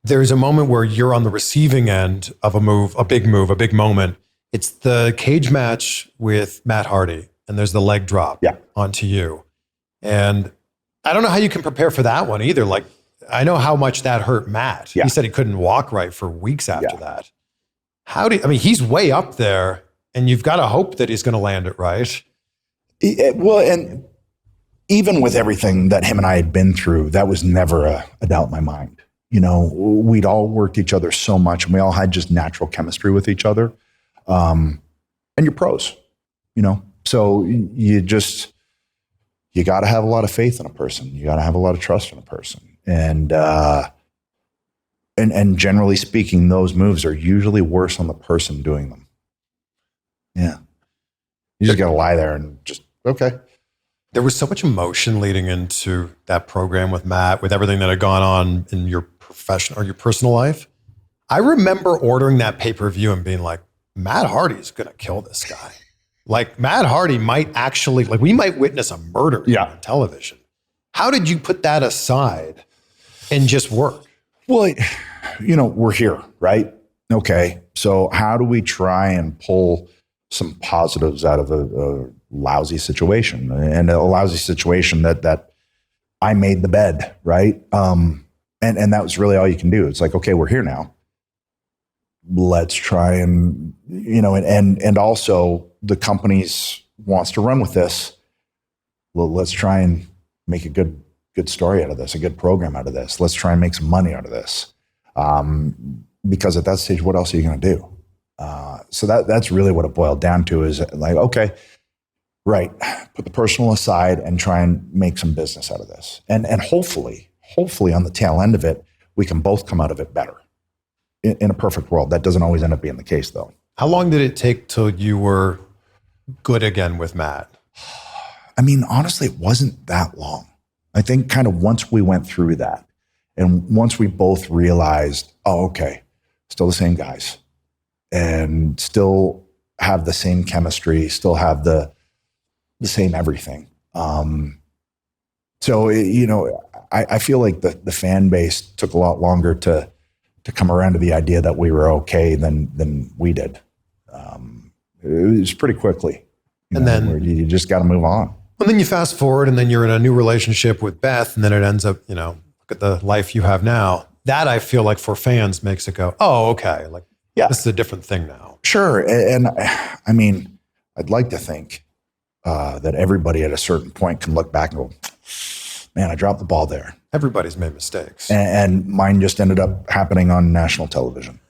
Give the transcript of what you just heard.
there's a moment where you're on the receiving end of a move, a big moment. It's the cage match with Matt Hardy, and there's the leg drop onto you. And I don't know how you can prepare for that one either. Like, I know how much that hurt Matt. He said he couldn't walk right for weeks after that. He's way up there, and you've got to hope that he's going to land it right. Well, and even with everything that him and I had been through, that was never a doubt in my mind. You know, we'd all worked each other so much, and we all had just natural chemistry with each other. And you're pros, you know, so you got to have a lot of faith in a person. You got to have a lot of trust in a person. And generally speaking, those moves are usually worse on the person doing them. Yeah. You just got to lie there and just, okay. There was so much emotion leading into that program with Matt, with everything that had gone on in your professional or your personal life. I remember ordering that pay-per-view and being like, Matt Hardy's going to kill this guy. Like, Matt Hardy might actually, like, we might witness a murder on television. How did you put that aside and just work? Well, you know, we're here, right? Okay. So how do we try and pull some positives out of a lousy situation, and a lousy situation that I made the bed, right? And that was really all you can do. It's like, okay, we're here now. Let's try and, you know, and also the companies wants to run with this. Well, let's try and make a good story out of this, a good program out of this. Let's try and make some money out of this. Because at that stage, what else are you going to do? So that's really what it boiled down to, is like, okay, right, put the personal aside and try and make some business out of this. And hopefully on the tail end of it, we can both come out of it better. In a perfect world. That doesn't always end up being the case, though. How long did it take till you were good again with Matt? I mean, honestly, it wasn't that long. I think kind of once we went through that, and once we both realized, oh, okay, still the same guys, and still have the same chemistry, still have the same everything. So, you know, I feel like the fan base took a lot longer to come around to the idea that we were okay than we did. It was pretty quickly. Then you just got to move on. And then you fast forward, and then you're in a new relationship with Beth, and then it ends up, you know, look at the life you have now. That, I feel like, for fans makes it go, oh, okay, like, this is a different thing now. Sure. And I mean, I'd like to think that everybody at a certain point can look back and go, man, I dropped the ball there. Everybody's made mistakes. And mine just ended up happening on national television.